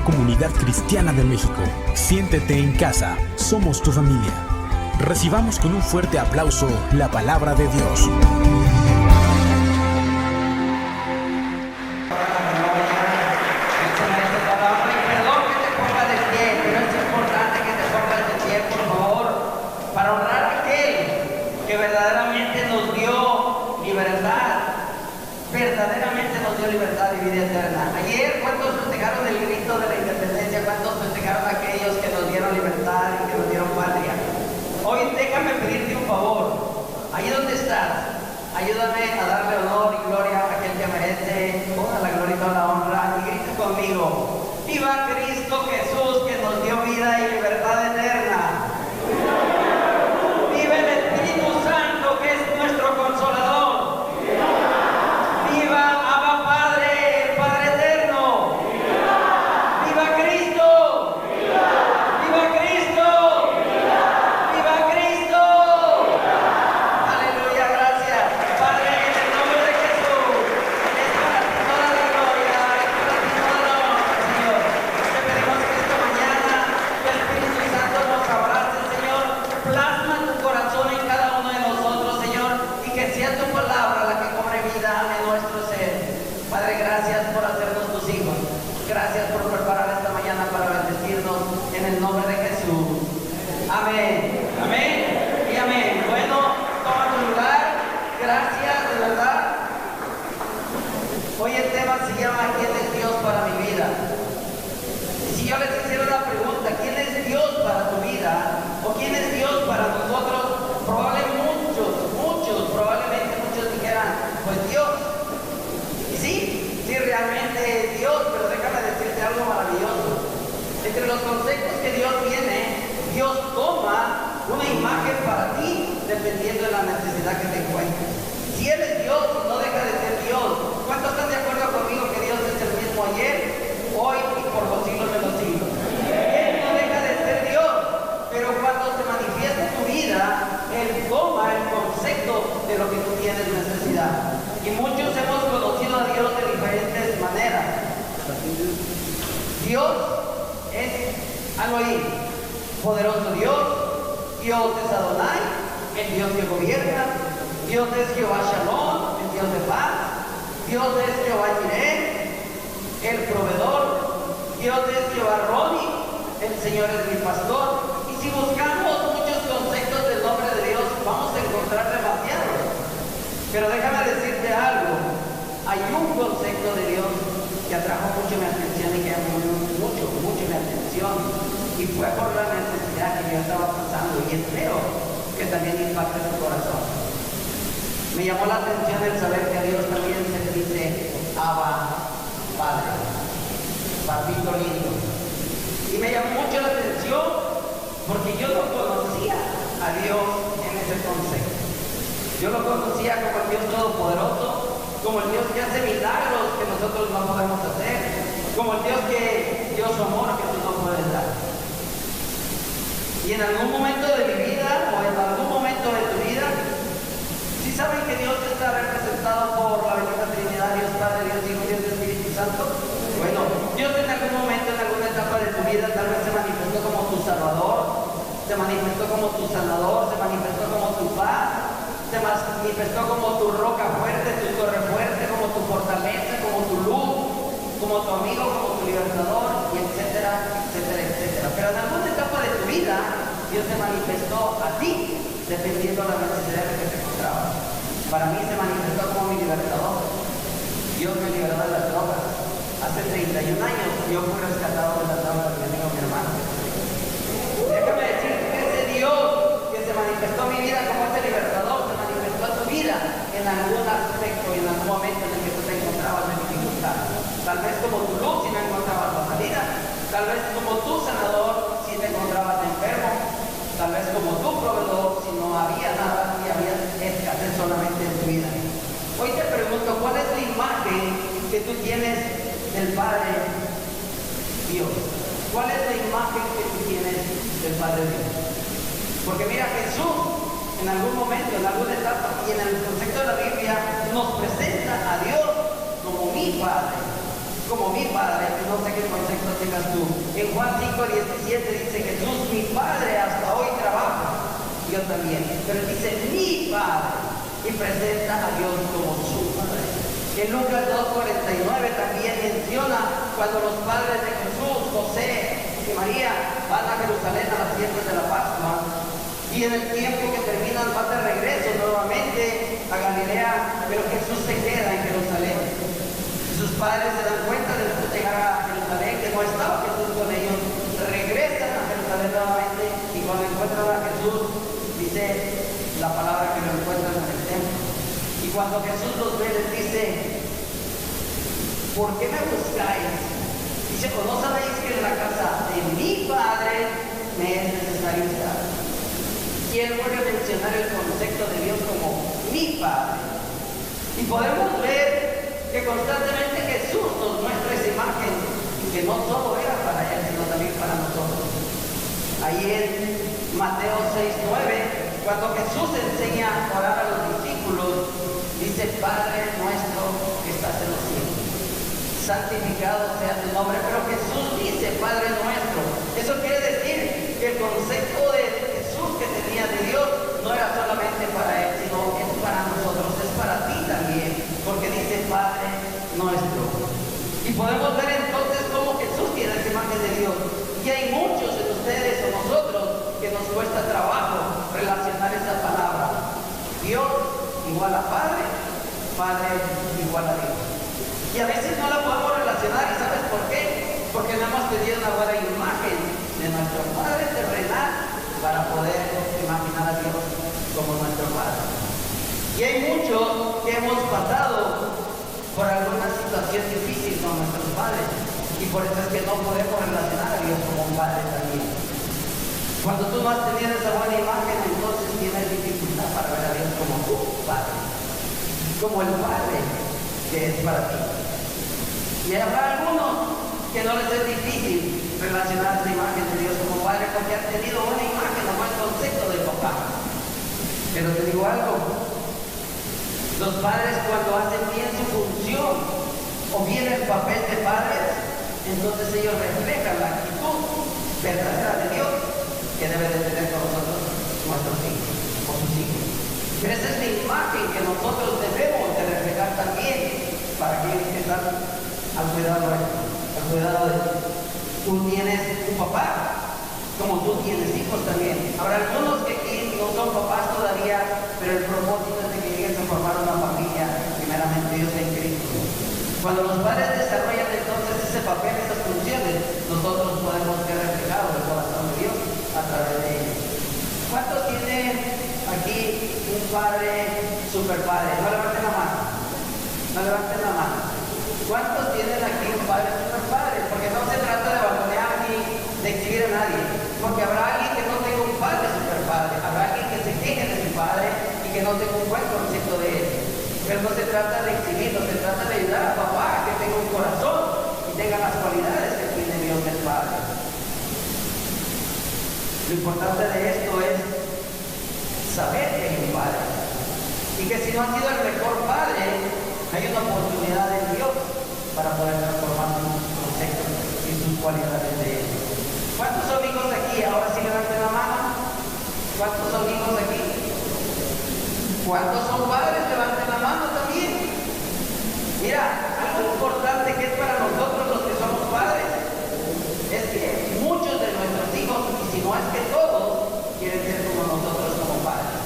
comunidad cristiana de México. Siéntete en casa, somos tu familia. Recibamos con un fuerte aplauso la palabra de Dios. Verdaderamente nos dio libertad y vida eterna. Ayer, ¿cuántos festejaron el grito de la independencia? ¿Cuántos festejaron a aquellos que nos dieron libertad y que nos dieron patria? Hoy déjame pedirte un favor. Ahí donde estás, ayúdame a darle honor y gloria a aquel que merece toda la gloria y toda la honra. Y grita conmigo: ¡viva Cristo Jesús, que nos dio vida y libertad eterna! ¡Viva el Espíritu Santo, que es nuestro consolador! Gracias por preparar esta mañana para bendecirnos en el nombre de Jesús. Amén. Amén y amén. Bueno, toma tu lugar. Gracias, de verdad. Hoy el tema se llama ¿quién es Dios para mi vida? Y si yo les hiciera una pregunta, ¿quién es Dios para tu vida? ¿O quién es Dios para nosotros? Probablemente muchos dijeran, pues Dios. Y sí, realmente Dios, pero déjame decirte algo maravilloso. Entre los conceptos que Dios tiene, Dios toma una imagen para ti dependiendo de la necesidad que te encuentres. Si Él es Dios, no deja de ser Dios. ¿Cuántos están de acuerdo conmigo que Dios es el mismo ayer, hoy y por los siglos de los siglos? Él no deja de ser Dios, pero cuando se manifiesta en tu vida, Él toma el concepto de lo que tú tienes necesidad. Y muchos hemos conocido a Dios de diferentes maneras. Dios es, algo ahí, poderoso Dios es Adonai, el Dios que gobierna. Dios es Jehová Shalom, el Dios de paz. Dios es Jehová Jireh, el proveedor. Dios es Jehová Roni, el Señor es mi pastor. Y si buscamos muchos conceptos del nombre de Dios, vamos a encontrar demasiados. Pero déjame decirte algo, hay un concepto de Dios que atrajo mucho mi atención y que llamó mucho mi atención, y fue por la necesidad que yo estaba pasando, y espero que también impacte tu corazón. Me llamó la atención el saber que a Dios también se le dice Abba, Padre, papito lindo. Y me llamó mucho la atención porque yo no conocía a Dios en ese concepto. Yo lo conocía como el Dios todopoderoso, como el Dios que hace milagros que nosotros no podemos hacer, como el Dios que dio su amor que tú no puedes dar. Y en algún momento de mi vida, o en algún momento de tu vida, ¿sí saben que Dios está representado por la bendita Trinidad, Dios Padre, Dios Hijo, Dios Espíritu Santo? Bueno, Dios en algún momento, en alguna etapa de tu vida, tal vez se manifestó como tu Salvador, se manifestó como tu Sanador, se manifestó como tu paz, se manifestó como tu roca fuerte, tu torre fuerte, como tu fortaleza, como tu luz, como tu amigo, como tu libertador, y etcétera, etcétera, etcétera. Pero en alguna etapa de tu vida, Dios se manifestó a ti, dependiendo de la necesidad en que te encontrabas. Para mí se manifestó como mi libertador. Dios me liberó de las drogas. Hace 31 años yo fui rescatado de las drogas de mi amigo, mi hermano. Déjame decirte que ese Dios que se manifestó en mi vida como ese libertador, se manifestó a tu vida en algún aspecto y en algún momento en el que tú te encontrabas en dificultad. Tal vez como tu luz si no encontrabas la salida, tal vez como tu sanador si te encontrabas enfermo, tal vez como tu proveedor si no había nada y había escasez solamente en tu vida. Hoy te pregunto, ¿cuál es la imagen que tú tienes del Padre Dios? ¿Cuál es la imagen que tú tienes del Padre Dios? Porque mira, Jesús en algún momento, en alguna etapa y en el concepto de la Biblia nos presenta a Dios como mi Padre. como mi Padre. No sé qué concepto tengas tú. En Juan 5:17 dice Jesús, mi Padre hasta hoy trabaja, yo también, pero dice mi Padre, y presenta a Dios como su Padre. En Lucas 2:49 también menciona cuando los padres de Jesús, José y María, van a Jerusalén a las fiestas de la Pascua, y en el tiempo que terminan van de regreso nuevamente a Galilea, pero Jesús se queda en Jerusalén. Y sus padres se dan cuenta de llegar a Jerusalén que no estaba Jesús con ellos, regresan a Jerusalén nuevamente, y cuando encuentran a Jesús, dice la palabra que lo encuentran en el templo. Y cuando Jesús los ve, les dice, ¿por qué me buscáis? Dice, ¿o no sabéis que en la casa de mi Padre me es necesario estar? Y él vuelve a mencionar el concepto de Dios como mi Padre. Y podemos ver que constantemente Jesús nos muestra esa imagen, que no solo era para él, sino también para nosotros. Ahí en Mateo 6:9, cuando Jesús enseña a orar a los discípulos, dice, Padre nuestro que estás en los cielos, santificado sea tu nombre. Pero Jesús dice, Padre nuestro. Eso quiere decir que el concepto de Jesús que tenía de Dios no era solamente para él, sino es para nosotros, es para ti también, porque dice Padre nuestro. Y podemos ver entonces cómo Jesús tiene esa imagen de Dios. Y hay muchos de ustedes o nosotros que nos cuesta trabajo relacionar esa palabra. Dios igual a Padre, Padre igual a Dios. Y a veces no la podemos relacionar, ¿y sabes por qué? Porque no hemos tenido una buena imagen de nuestro Padre terrenal para poder imaginar a Dios como nuestro Padre. Y hay muchos que hemos pasado por alguna situación difícil con nuestros padres, y por eso es que no podemos relacionar a Dios como un Padre también. Cuando tú no has tenido esa buena imagen, entonces tienes dificultad para ver a Dios como tu Padre, como el Padre que es para ti. Y habrá algunos que no les es difícil relacionar esa imagen de Dios como Padre porque han tenido una imagen o mal concepto del papá. Pero te digo algo, los padres cuando hacen bien su función o bien el papel de padres, entonces ellos reflejan la actitud verdadera de Dios que debe de tener con nosotros nuestros hijos o sus hijos. Pero esa es la imagen que nosotros debemos de reflejar también para aquellos que están al cuidado de tú tienes un papá, como tú tienes hijos también. Habrá algunos que aquí no son papás todavía, pero el propósito es de que lleguen a formar una familia, primeramente Dios en Cristo. Cuando los padres desarrollan entonces ese papel, esas funciones, nosotros podemos ver reflejado el corazón de Dios a través de ellos. ¿Cuántos tienen aquí un padre super padre? No levanten la mano. No levanten la mano. ¿Cuántos tienen aquí un padre super padre? Porque no se trata de balconear ni de exhibir a nadie. Porque habrá alguien que no tenga un padre super padre. Habrá alguien que se queje de su padre y que no tenga un buen concepto de él. Pero no se trata de exhibirlo, se trata de ayudar a papá a que tenga un corazón y tenga las cualidades que tiene Dios del Padre. Lo importante de esto es saber que hay un Padre. Y que si no ha sido el mejor Padre, hay una oportunidad en Dios para poder transformar sus conceptos y sus cualidades de Él. ¿Cuántos son hijos aquí? Ahora sí levanten la mano. ¿Cuántos son hijos aquí? ¿Cuántos son padres? Levanten la mano también. Mira, algo importante que es para nosotros los que somos padres es que muchos de nuestros hijos, y si no es que todos, quieren ser como nosotros como padres.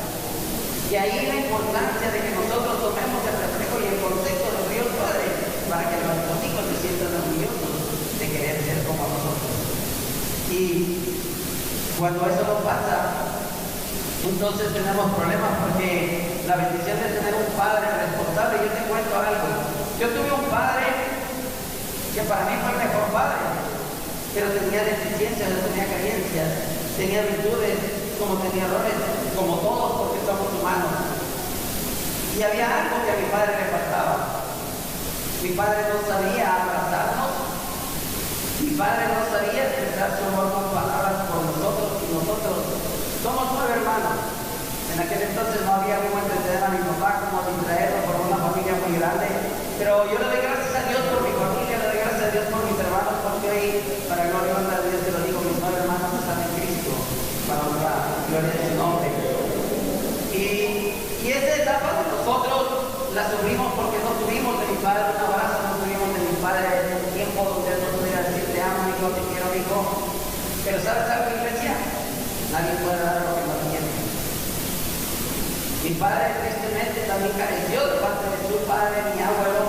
Y ahí la importancia de que nosotros tomemos el reflejo y el concepto de Dios Padre para que nuestros hijos se sientan orgullosos de querer ser como nosotros. Y cuando eso no pasa, entonces tenemos problemas porque la bendición de tener un padre responsable, yo te cuento algo. Yo tuve un padre que para mí fue el mejor padre, pero tenía deficiencias, tenía carencias, tenía virtudes, como tenía errores, como todos porque somos humanos. Y había algo que a mi padre le faltaba. Mi padre no sabía abrazarnos, mi padre no sabía expresar su amor con palabras por nosotros, y nosotros somos 9 hermanos. En aquel entonces no había cómo entretener a mi papá, como distraerlo por una familia muy grande. Pero yo le doy gracias a Dios por mi familia, le doy gracias la sufrimos porque no tuvimos de mi padre un abrazo, no tuvimos de mi padre un tiempo donde él nos pudiera decir te amo, hijo, te quiero, hijo. Pero ¿sabes algo, iglesia? Nadie puede dar lo que no tiene. Mi padre tristemente también careció de parte de su padre, mi abuelo,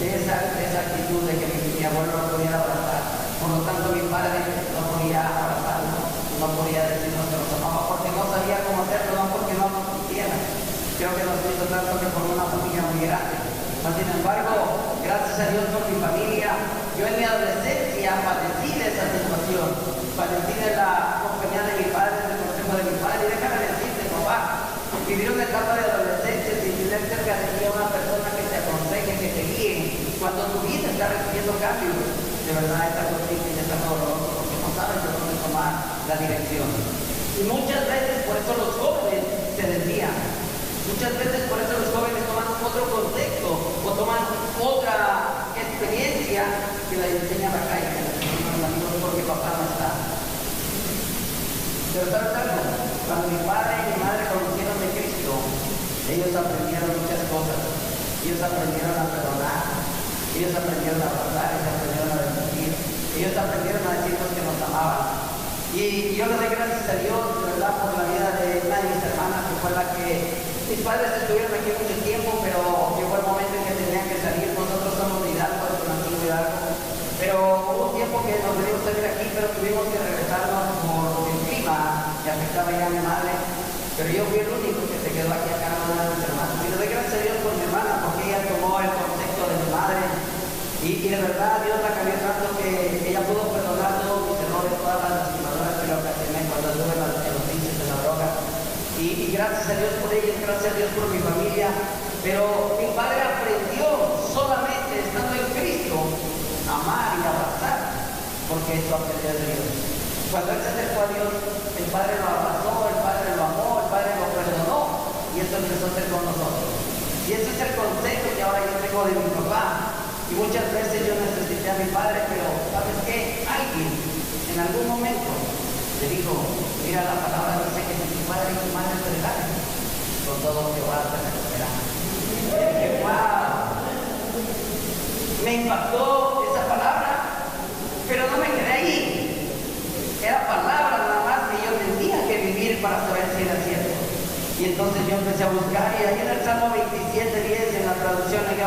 de esa actitud de que mi abuelo no podía abrazar. Por lo tanto, mi padre no podía abrazarnos, no podía decirnos que nos amaba, porque no sabía cómo hacerlo, no porque no nos quisiera. Creo que nos hizo tanto que formó una familia muy grande. Mas, sin embargo, gracias a Dios por mi familia, yo en mi adolescencia padecí de esa situación. Padecí de la compañía de mi padre, del consejo de mi padre. Y déjame decirte, papá, vivir una etapa de adolescencia sin tener cerca de ti a una persona que te aconseje, que te guíe, cuando tu vida está recibiendo cambios, de verdad es algo triste y es algo doloroso, porque no sabes de dónde tomar la dirección. Y muchas veces por eso los jóvenes se desvían. Muchas veces por eso los jóvenes toman otro contexto o toman otra experiencia que la enseña la calle, que la enseñan los amigos porque papá no está. Pero ¿sabes algo? Cuando mi padre y mi madre conocieron de Cristo, ellos aprendieron muchas cosas. Ellos aprendieron a perdonar, ellos aprendieron a abrazar, ellos aprendieron a bendecir, ellos aprendieron a decirnos que nos amaban. Y yo le doy gracias a Dios, de verdad, por la vida de una de mis hermanas, que fue la que mis padres estuvieron aquí mucho tiempo, pero llegó el momento en que tenían que salir. Nosotros somos de Hidalgo, de Tonantzin, Hidalgo, pero hubo un tiempo que nos debimos salir aquí, pero tuvimos que regresarnos por el clima que afectaba ya a mi madre. Pero yo fui el único que se quedó aquí a cargo de una de mis hermanas. Y le doy gracias a Dios por mi hermana, porque ella tomó el concepto de mi madre. Y de verdad Dios la cambió tanto que ella pudo perdonar todos mis errores, todas las lastimadoras que le ocasioné cuando estuve en los vicios de la droga. Y gracias a Dios por ellos, gracias a Dios por mi familia. Pero mi padre aprendió solamente estando en Cristo a amar y abrazar, porque eso aprendió de Dios. Cuando él se acercó a Dios, el Padre lo abrazó, el Padre lo amó, el Padre lo perdonó, y eso empezó a hacer con nosotros. Y ese es el consejo que ahora yo tengo de mi papá. Y muchas veces yo necesité a mi padre, pero ¿sabes qué? Alguien en algún momento le dijo, mira, la palabra dice que si tu padre y tu madre te dejan, con todo Jehová te recuperará. Y dije, wow, me impactó esa palabra, pero no me quedé ahí. Era palabra nada más que yo tenía que vivir para saber si era cierto. Y entonces yo empecé a buscar, y ahí en el Salmo 27:10, en la traducción en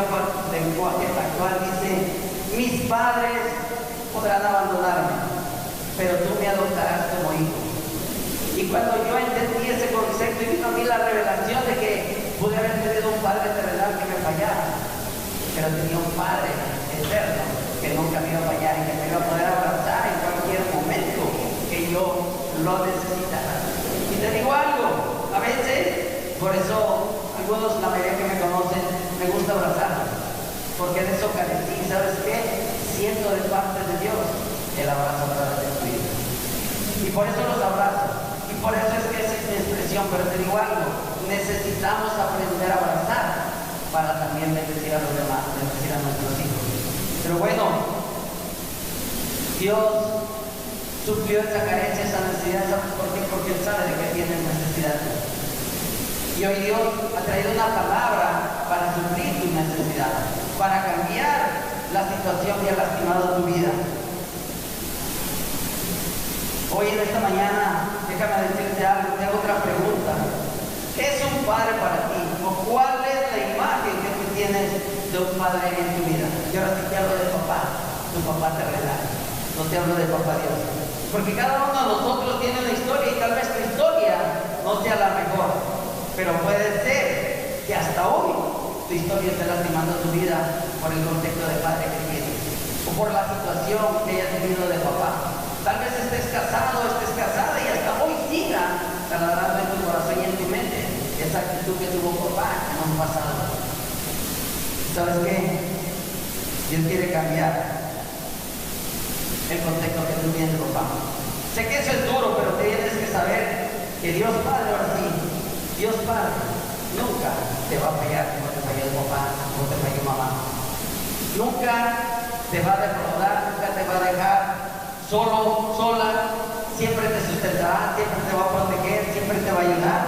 lenguaje actual, dice, mis padres podrán abandonarme, pero tú me adoptarás como hijo. Y cuando yo entendí ese concepto y vino a mí la revelación de que pude haber tenido un padre terrenal que me fallara, pero tenía un padre eterno que nunca me iba a fallar y que me iba a poder abrazar en cualquier momento que yo lo necesitara. Y te digo algo, a veces, por eso algunos, la mayoría que me conocen, me gusta abrazarlos, porque de eso carecí. ¿Sabes qué? Siento de parte de Dios el abrazo a través de tu vida. Y por eso los abrazo. Y por eso es que esa es mi expresión. Pero te digo algo, necesitamos aprender a abrazar para también bendecir a los demás, bendecir a nuestros hijos. Pero bueno, Dios suplió esa carencia, esa necesidad. ¿Sabes por qué? Porque Él sabe de qué tienes necesidad. Y hoy Dios ha traído una palabra para suplir tu necesidad, para cambiar la situación que ha lastimado tu vida. Hoy en esta mañana, déjame decirte algo, te hago otra pregunta. ¿Qué es un padre para ti? ¿O cuál es la imagen que tú tienes de un padre en tu vida? Yo ahora sí te hablo de papá, tu papá terrenal. No te hablo de papá Dios. Porque cada uno de nosotros tiene una historia y tal vez tu historia no sea la mejor. Pero puede ser que hasta hoy tu historia esté lastimando tu vida por el contexto de padre que tienes. O por la situación que hayas tenido de papá. Tal vez estés casado, estés casada y hasta hoy siga taladrando en tu corazón y en tu mente esa actitud que tuvo papá en un pasado. ¿Sabes qué? Dios quiere cambiar el contexto que tú tienes, papá. Sé que eso es duro, pero tienes que saber que Dios Padre, ahora sí, Dios Padre nunca te va a fallar como te falló papá, como te falló mamá. Nunca te va a defraudar, nunca te va a dejar solo, sola. Siempre te sustentará, siempre te va a proteger, siempre te va a ayudar,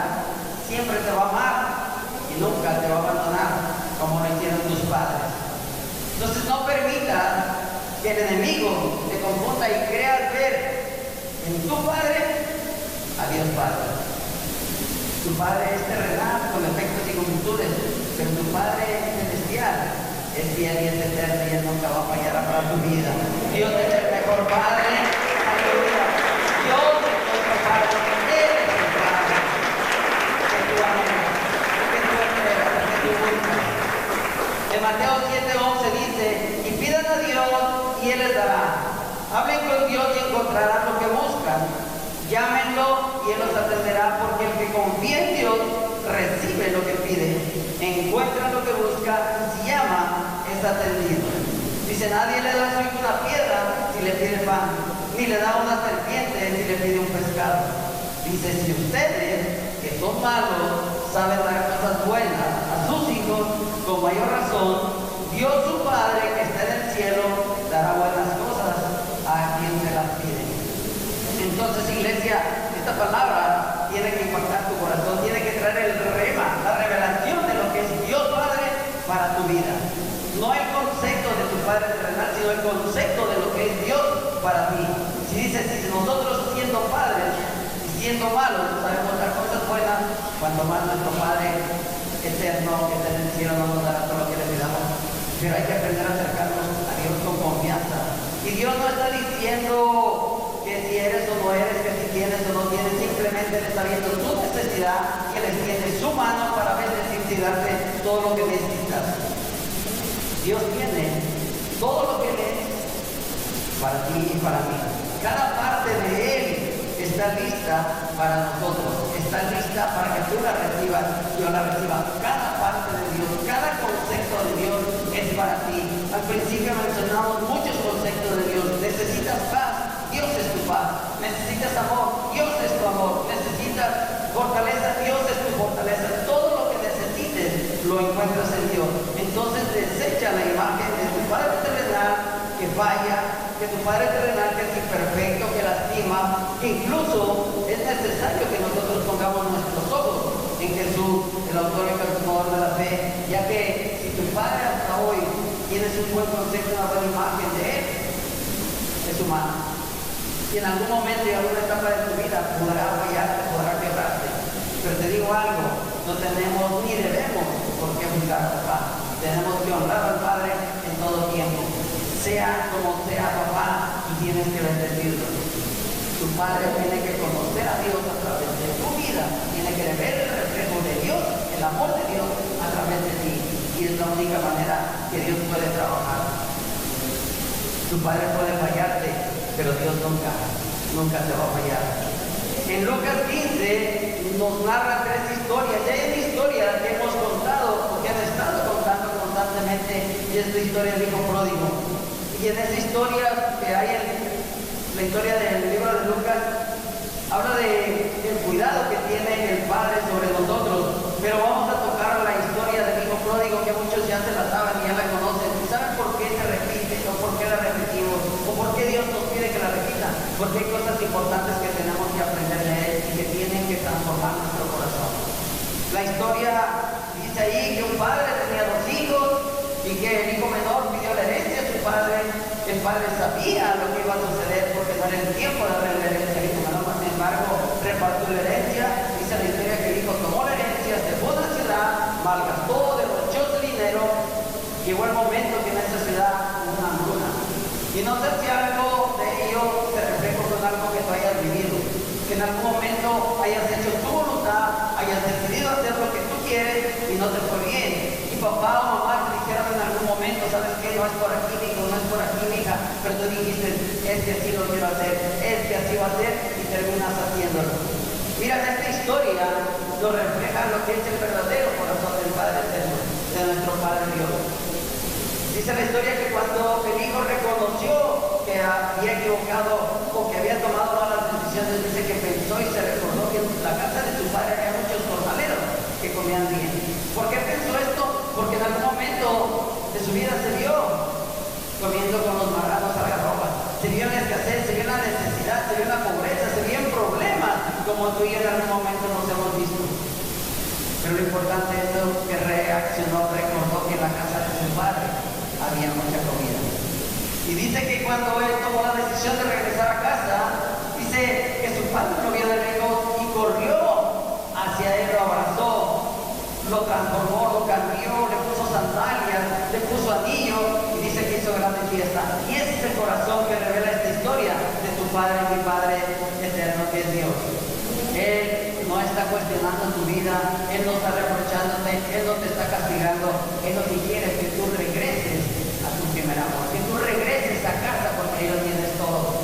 siempre te va a amar y nunca te va a abandonar. que el enemigo te confunda y creas ver en tu Padre a Dios Padre. Tu Padre es terrenal con efectos y similitudes, pero tu Padre celestial es fiel y es eterno y Él nunca va a fallar para tu vida. Dios es el mejor Padre. Aleluya. Dios es nuestro Padre. Él es el Padre que tú amas, que tú esperas, que tú buscas. En Mateo 7:11 dice, y pidan a Dios y Él les dará. Hablen con Dios y encontrarán lo que buscan. Llámenlo y Él los atenderá, porque el que confía en Dios recibe lo que pide, encuentra lo que busca, si llama, es atendido. Dice, nadie le da a su hijo una piedra si le pide pan, ni le da una serpiente si le pide un pescado. Dice, si ustedes, que son malos, saben dar cosas buenas a sus hijos, con mayor razón, Dios su Padre que está en el cielo dará buenas cosas a quien se las pide. Entonces, iglesia, esta palabra tiene que impactar tu corazón, tiene que traer el rema, la revelación de lo que es Dios Padre para tu vida. No el concepto de tu Padre terrenal, sino el concepto de lo que es Dios para ti. Si dices, si nosotros siendo padres y siendo malos sabemos dar cosas buenas, cuanto más nuestro Padre eterno que está en el cielo nos dará todo lo que le pidamos. Pero hay que aprender a acercarnos a Dios con confianza. Y Dios no está diciendo que si eres o no eres, que si tienes o no tienes, simplemente le está viendo tu necesidad, que le extiende su mano para bendecirte y darte todo lo que necesitas. Dios tiene todo lo que es para ti y para mí. Cada parte de Él está lista para nosotros, está lista para que tú la recibas, yo la reciba. Cada parte de Dios, cada concepto de Dios es para ti. Al principio mencionamos muchos conceptos de Dios. Necesitas paz, Dios es tu paz. Necesitas amor, Dios es tu amor. Necesitas fortaleza, Dios es tu fortaleza. Todo lo que necesites lo encuentras en Dios. Entonces desecha la imagen de tu Padre terrenal que falla, que tu Padre terrenal que es imperfecto, que lastima, que incluso es necesario que nosotros pongamos nuestros ojos en Jesús, el autor y consumador de la fe, ya que si tu Padre hasta hoy tienes un buen concepto, una buena imagen de Él, es humano. Y en algún momento y en alguna etapa de tu vida podrá fallarte, podrá quebrarte. Pero te digo algo, no tenemos ni debemos por qué juzgar a papá. Tenemos que honrar al Padre en todo tiempo. Sea como sea, papá, tú tienes que bendecirlo. Tu Padre tiene que conocer a Dios a través de tu vida, tiene que ver el reflejo de Dios, el amor de Dios a través de ti. Y es la única manera que Dios puede trabajar. Tu Padre puede fallarte, pero Dios nunca te va a fallar. En Lucas 15 nos narra 3 historias. Y hay una historia que hemos contado, que han estado contando constantemente, y es la historia del hijo pródigo. Y en esa historia que hay en la historia del libro de Lucas, habla del cuidado que tiene el Padre sobre nosotros. Pero vamos a tocar la historia del hijo pródigo, que muchos ya se la saben y ya la conocen. ¿Y saben por qué se repite o por qué la repetimos? ¿O por qué Dios nos pide que la repita? Porque hay cosas importantes que tenemos que aprender de Él y que tienen que transformar nuestro corazón. La historia dice ahí que un padre tenía 2 hijos y que el hijo menor pidió la herencia a su padre. El padre sabía lo que iba a suceder porque no era el tiempo de darle la herencia al hijo menor. Sin embargo, repartió la herencia. Dice la historia que el hijo tomó la herencia, se fue a la ciudad, malgastó, derrochó su dinero. Llegó el momento que en esa ciudad hubo una hambruna. Y no sé si algo de ello se refleja con algo que tú hayas vivido. Que en algún momento hayas hecho tu voluntad, hayas decidido hacer lo que tú quieres y no te fue bien. Y papá o mamá te dijeron en algún momento, ¿sabes qué? No es por aquí, hijo, no es por aquí, hija. Pero tú dijiste, es que así lo quiero hacer, es que así va a ser, y terminas haciéndolo. Mira, esta historia nos refleja lo que es el verdadero corazón del Padre Eterno, de nuestro Padre Dios. Dice la historia que cuando el hijo reconoció que había equivocado o que había tomado malas decisiones, dice que pensó y se recordó que en la casa de su padre había muchos jornaleros que comían bien. ¿Por qué pensó esto? Porque en algún momento de su vida se vio comiendo con los marranos algarrobas, se vio en la escasez, se vio en la necesidad, se vio en la pobreza, se vio en problemas, como tú y yo en algún momento nos hemos visto. Pero lo importante es que reaccionó, recordó que en la casa de su padre había mucha comida. Y dice que cuando él tomó la decisión de regresar a casa, dice que su padre lo vio de lejos y corrió hacia él, lo abrazó, lo transformó, lo cambió, le puso sandalias, le puso anillo y dice que hizo grande fiesta. Y ese es el corazón que revela esta historia de tu Padre, mi Padre eterno, que es Dios. Él no está cuestionando tu vida, Él no está reprochándote, Él no te está castigando. Él lo que quiere es que tú regreses a tu primer amor, que tú regreses a casa porque ahí lo tienes todo.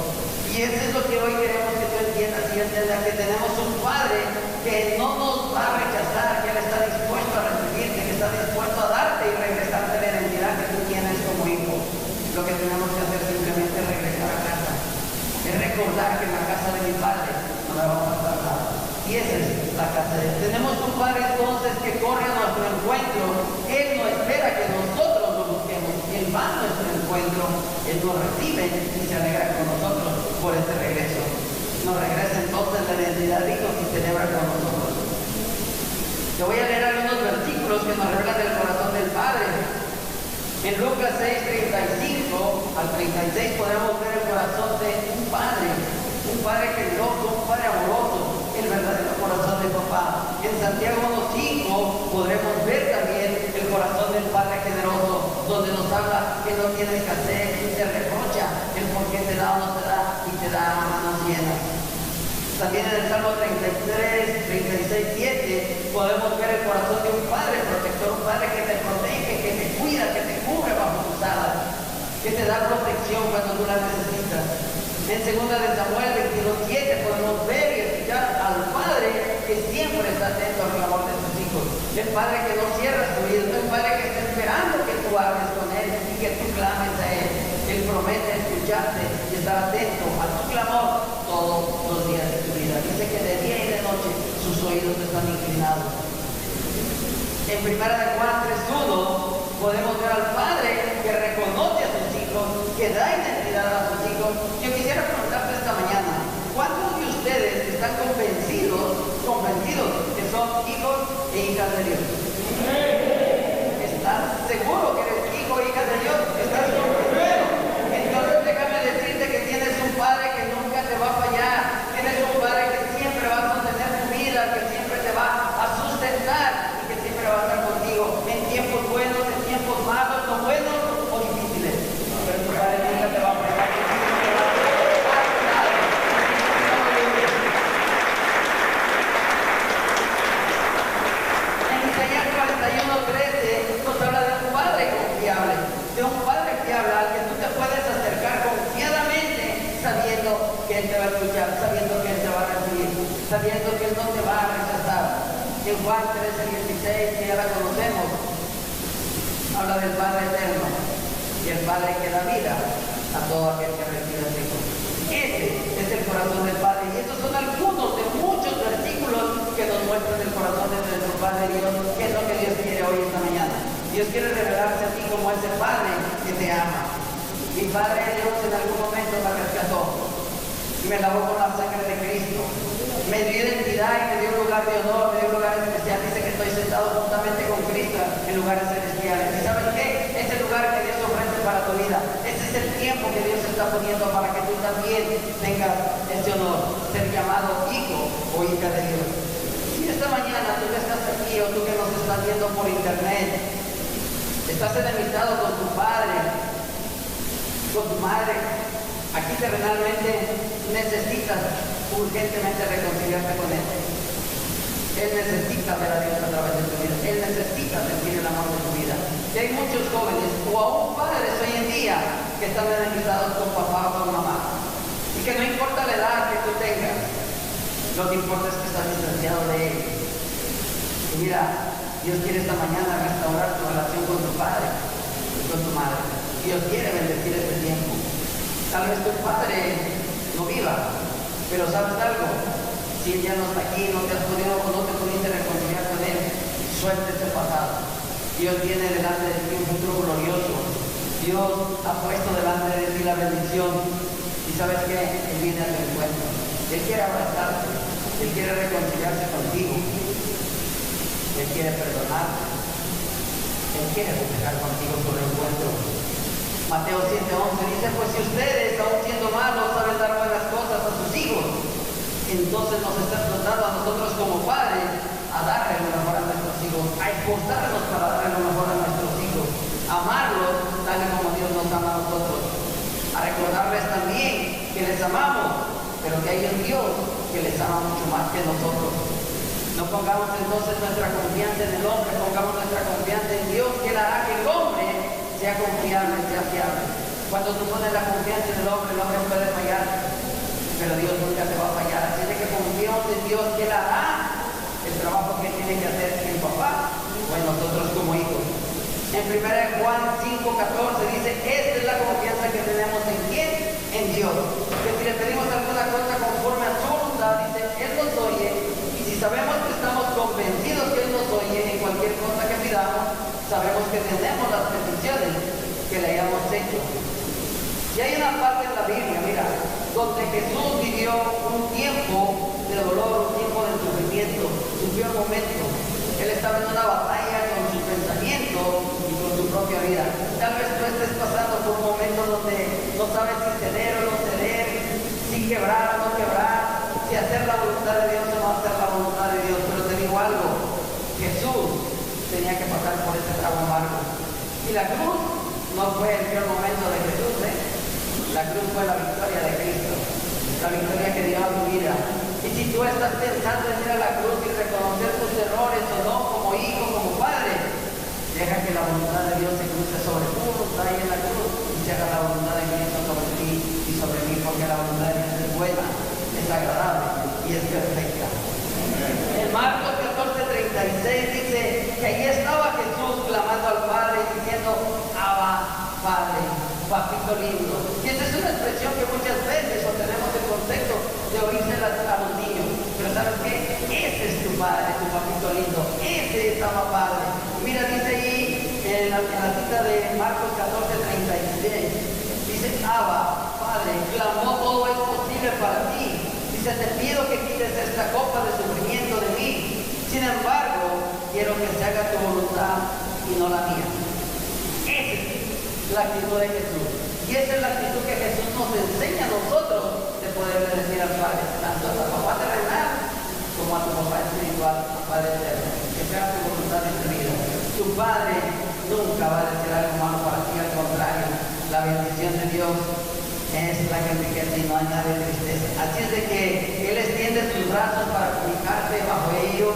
Y eso es lo que hoy queremos que tú entiendas y entendas, que tenemos un Padre que no nos va a rechazar, que Él está dispuesto a recibirte, que está dispuesto a darte y regresarte la identidad que tú tienes como hijo. Lo que tenemos que hacer simplemente es regresar a casa, es recordar que en la casa de mi Padre no la vamos a tardar. Y esa es la casa de Él. Tenemos un Padre entonces que corre a nuestro encuentro. Él no espera que nosotros lo busquemos, Él va a nuestro encuentro, Él nos recibe y se alegra con nosotros por este regreso. Nos regresa entonces la identidad de hijos y celebra con nosotros. Te voy a leer algunos versículos que nos revelan el corazón del Padre. En Lucas 6, 35 al 36 podemos ver el corazón de un padre generoso, un padre amoroso, el verdadero corazón de papá. En Santiago 1:5 podremos ver también el corazón del Padre generoso, donde nos habla que no tiene escasez y te reprocha el por qué te da o no te da y te da a manos llenas. También en el Salmo 33, 36, 7 podemos ver el corazón de un padre protector, un padre que te protege, que te cuida, que te cubre bajo tus alas, que te da protección cuando tú la necesitas. En 2 Samuel 22:7 podemos ver y escuchar al Padre que siempre está atento al clamor de sus hijos. El Padre que no cierra su oído, el Padre que está esperando que tú hables con Él y que tú clames a Él. Él promete escucharte y estar atento a tu clamor todos los días de tu vida. Dice que de día y de noche sus oídos están inclinados. En 1 Juan 3:1 podemos ver al Padre que reconoce a sus hijos, que da identidad a sus hijos. Yo quisiera preguntarte esta mañana, ¿cuántos de ustedes están convencidos que son hijos e hijas de Dios? ¿Estás seguro que eres hijo e hija de Dios? ¿Estás convencido? Entonces déjame decirte que tienes un Padre que nunca te va a fallar, tienes un Padre que siempre va a sostener tu vida, que siempre te va a sustentar y que siempre va a estar contigo en tiempos buenos, en tiempos malos, no buenos o difíciles. Pero tu Padre nunca te va a fallar. En Isaías 41:13 nos habla de un Padre confiable, de un Padre fiable al que tú te puedes acercar confiadamente, sabiendo que Él te va a escuchar, sabiendo que Él te va a recibir, sabiendo que Él no te va a rechazar. En Juan 13:16, que ya la conocemos, habla del Padre eterno y el Padre que da vida a todo aquel que recibe a su Hijo. Ese es el corazón del Padre, y estos son algunos de muchos versículos que nos muestran el corazón de nuestro Padre Dios, que es lo que Dios quiere hoy esta mañana. Dios quiere revelarse a ti como ese Padre que te ama. Mi Padre Dios en algún momento me rescató y me lavó con la sangre de Cristo. Me dio identidad y me dio un lugar de honor, me dio un lugar especial. Dice que estoy sentado juntamente con Cristo en lugares celestiales. ¿Y sabes qué? Ese lugar que Dios ofrece para tu vida, ese es el tiempo que Dios está poniendo para que tú también tengas ese honor, ser llamado hijo o hija de Dios. Si esta mañana tú que estás aquí o tú que nos estás viendo por internet, estás enemistado con tu padre, con tu madre, aquí terrenalmente necesitas urgentemente reconciliarte con Él. Él necesita ver a Dios a través de tu vida. Él necesita sentir el amor de tu vida. Y hay muchos jóvenes o aún padres hoy en día que están enemistados con papá o con mamá. Y que no importa la edad que tú tengas, lo que importa es que estás distanciado de Él. Y mira, Dios quiere esta mañana restaurar tu relación con tu padre y con tu madre. Dios quiere bendecir este tiempo. Tal vez tu padre no viva, pero ¿sabes algo? Si Él ya no está aquí, no te pudiste reconciliar con Él, suelta ese pasado. Dios tiene delante de ti un futuro glorioso. Dios ha puesto delante de ti la bendición. Y ¿sabes qué? Él viene a tu encuentro. Él quiere abrazarte. Él quiere reconciliarse contigo. Él quiere perdonarte. Él quiere festejar contigo su reencuentro. Mateo 7:11 dice, pues si ustedes, aun siendo malos, saben dar buenas cosas a sus hijos, entonces nos está explotando a nosotros como padres a darle lo mejor a nuestros hijos, a esforzarnos para darle lo mejor a nuestros hijos, amarlos tal y como Dios nos ama a nosotros, a recordarles también que les amamos, pero que hay un Dios que les ama mucho más que nosotros. No pongamos entonces nuestra confianza en el hombre, pongamos nuestra confianza en Dios, que Él hará que el hombre sea confiable, sea fiable. Cuando tú pones la confianza en el hombre puede fallar, pero Dios nunca te va a fallar. Así de que confiamos en Dios, que Él hará el trabajo que tiene que hacer el papá o en nosotros como hijos. En 1 Juan 5:14 dice, esta es la confianza que tenemos en quién, en Dios. Que si le pedimos alguna cosa conforme a su voluntad, dice, Él nos oye, y si sabemos que estamos convencidos que Él nos oye en cualquier cosa que pidamos, sabemos que tenemos las peticiones que le hayamos hecho. Y hay una parte en la Biblia, mira, donde Jesús vivió un tiempo de dolor, un tiempo de sufrimiento, sufrió un momento. Él estaba en una batalla con su pensamiento y con su propia vida. Tal vez tú estés pasando por un momento donde no sabes si ceder o no ceder, si quebrar o no quebrar, si hacer la voluntad de Dios o no hacer la voluntad de Dios. Pero te digo algo, Jesús tenía que pasar por ese trago amargo. Y la cruz no fue el peor momento de Jesús, La cruz fue la victoria de Cristo, la victoria que dio a tu vida. Y si tú estás pensando en ir a la cruz y reconocer tus errores o no, como hijo, como padre, deja que la voluntad de Dios se cruce sobre tu voluntad y en la cruz, y se haga la voluntad de Cristo sobre ti y sobre mí, porque la voluntad de Dios es buena, es agradable y es perfecta. En Marcos 14:36 dice que allí estaba Jesús clamando al Padre diciendo, Abba, Padre, papito lindo. Y esa es una expresión que muchas veces o tenemos el concepto de oírsela a los niños. Pero ¿sabes qué? Ese es tu Padre, tu papito lindo. Ese es Abba Padre. Mira, dice ahí en la cita de Marcos 14:36, dice, Abba, Padre, clamó, todo es posible para ti. Dice, te pido que quites esta copa de sufrimiento de mí. Sin embargo, quiero que se haga tu voluntad y no la mía. Esa es la actitud de Jesús. Y esa es la actitud que Jesús nos enseña a nosotros de poderle decir al Padre, tanto a tu papá terrenal como a tu papá espiritual, a Padre eterno, que se haga tu voluntad en tu vida. Tu Padre nunca va a decir algo malo para ti, al contrario, la bendición de Dios es la que enriquece y no añade tristeza. Así es de que Él extiende sus brazos para comunicarte bajo ellos.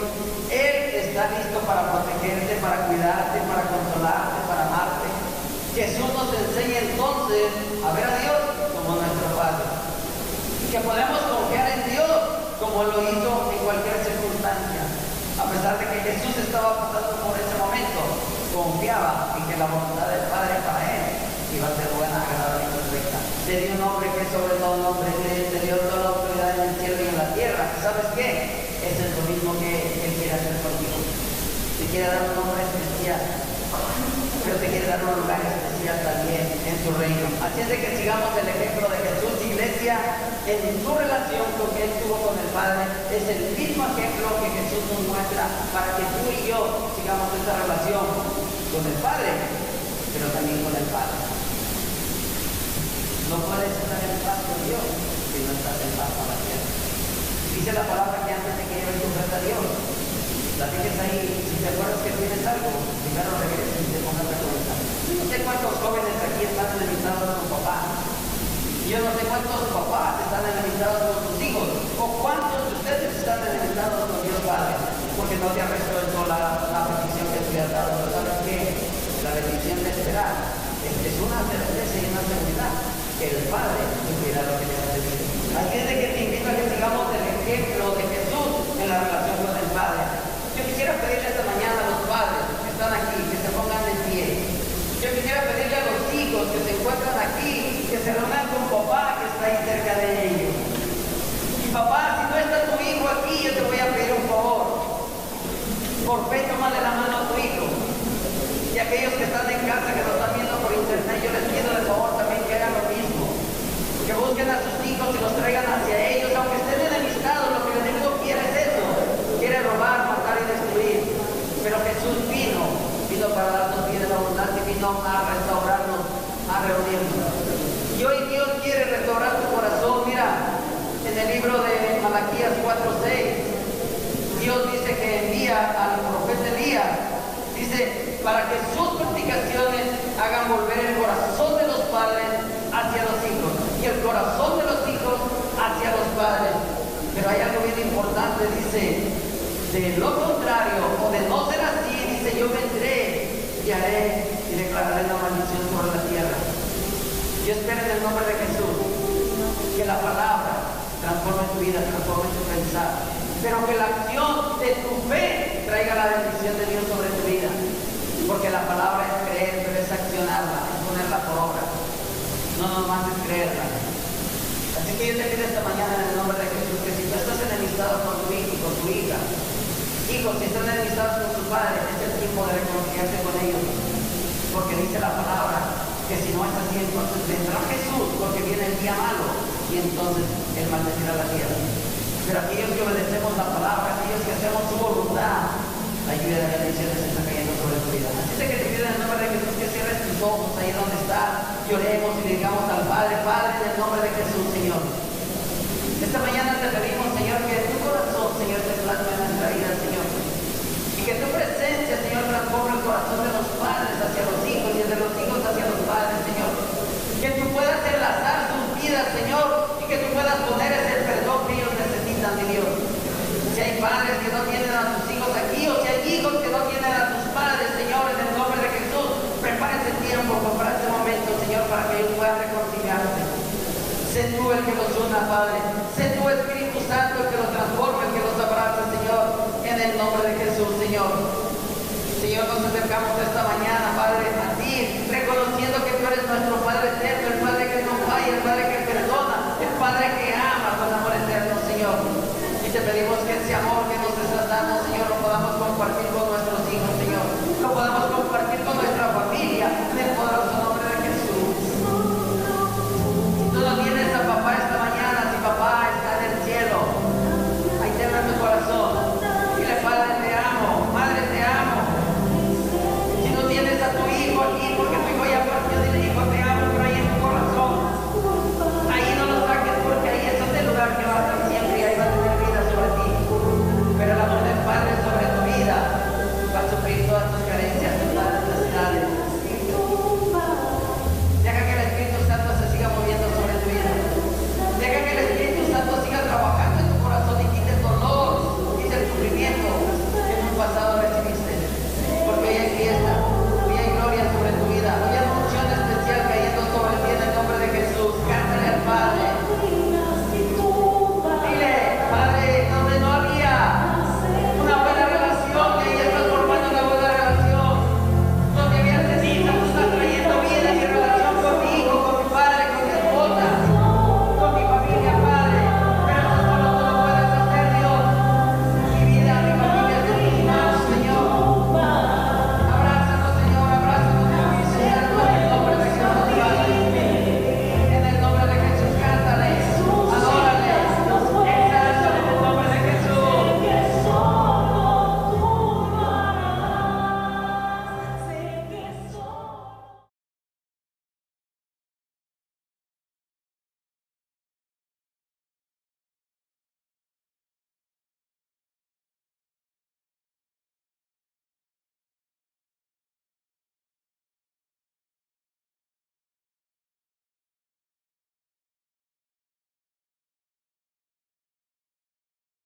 Él está listo para protegerte, para cuidarte, para consolarte, para amarte. Jesús nos enseña entonces a ver a Dios como nuestro Padre. Y que podemos confiar en Dios como lo hizo en cualquier circunstancia. A pesar de que Jesús estaba pasando por ese momento, confiaba en que la voluntad del Padre para Él iba a ser buena, agradable y perfecta. Te dio un nombre que es sobre todo nombre, te dio toda la autoridad en el cielo y en la tierra. ¿Sabes qué? Eso es lo mismo que Él quiere hacer contigo. Te quiere dar un nombre especial, pero te quiere dar un lugar especial también en su reino. Así es de que sigamos el ejemplo de Jesús, iglesia, en su relación con que Él tuvo con el Padre. Es el mismo ejemplo que Jesús nos muestra para que tú y yo sigamos esta relación con el Padre, pero también con el Padre. No puedes estar en paz con Dios si no estás en paz con la tierra. Dice la palabra que antes de que lleves tu ofrenda a Dios, la dejes ahí. Si te acuerdas que tienes algo, primero regreses y te pongas a comenzar. No sé cuántos jóvenes aquí están enemitados con papá. Yo no sé cuántos papás están enemitados con sus hijos. O cuántos de ustedes están enemitados con Dios Padre. Porque no te ha resuelto la petición que te has dado. Pero ¿sabes qué? La bendición de esperar es una certeza y una seguridad que el Padre cumplirá lo que le ha pedido. Así es de que te invito a que sigamos el ejemplo de Jesús en la relación con el Padre. Yo quisiera pedirle esta mañana a los padres que están aquí, que se pongan de pie. Yo quisiera pedirle a los hijos que se encuentran aquí, que se reúnan con papá que está ahí cerca de ellos. Y papá, si no está tu hijo aquí, yo te voy a pedir un favor. Por fe, tómale la mano a tu hijo. Y aquellos que están en casa, que lo están viendo por internet, yo les pido de favor también que hagan lo mismo. Que busquen a sus hijos y los traigan hacia ellos, aunque estén enemistados. Lo que el enemigo quiere es eso. Quiere robar, matar y destruir. Pero Jesús vino para darnos vida en abundancia, vino a restaurarnos, a reunirnos. al profeta Elías, dice, para que sus predicaciones hagan volver el corazón de los padres hacia los hijos y el corazón de los hijos hacia los padres. Pero hay algo bien importante, dice, de lo contrario, o de no ser así, dice, yo vendré y haré y declararé la maldición sobre la tierra. Yo espero en el nombre de Jesús que la palabra transforme tu vida, transforme tu pensar, pero que la acción de tu fe traiga la bendición de Dios sobre tu vida, porque la palabra es creer, pero es accionarla, es ponerla por obra, no nomás es creerla. Así que yo te pido esta mañana en el nombre de Jesús que si tú estás enemistado con tu hijo y con tu hija, hijos, si están enemistados con tus padres, es el tiempo de reconciliarse con ellos, porque dice la palabra que si no es así, entonces vendrá Jesús, porque viene el día malo, y entonces Él maldecirá la tierra. Pero aquellos que obedecemos la palabra, aquellos que hacemos su voluntad, la lluvia de bendiciones está cayendo sobre tu vida. Así que te pido en el nombre de Jesús que cierres tus ojos ahí donde estás, y oremos y le digamos al Padre, Padre, en el nombre de Jesús, Señor. Esta mañana te pedimos, Señor, que tu corazón, Señor, te plasme en nuestra vida, Señor. Y que tu presencia, Señor, transforme el corazón de los padres hacia los hijos y de los hijos hacia los padres, Señor. Que tú puedas enlazar sus vidas, Señor, y que tú puedas poner ese perdón que ellos necesitan de Dios. Si hay padres que no tienen a sus hijos aquí, o si hay hijos que no tienen a sus padres, Señor, en el nombre de Jesús, prepara ese tiempo, prepara ese momento, Señor, para que ellos puedan reconciliarse. Sé tú el que los una, Padre. Sé tú, Espíritu Santo, el que los transforma, el que los abraza, Señor, en el nombre de Jesús, Señor. Señor, nos acercamos esta mañana, Padre, a ti, reconociendo que tú eres nuestro Padre eterno, el Padre que no falla, el Padre que perdona, el Padre que ama con amor eterno, Señor. Y te pedimos que ese amor que nos estás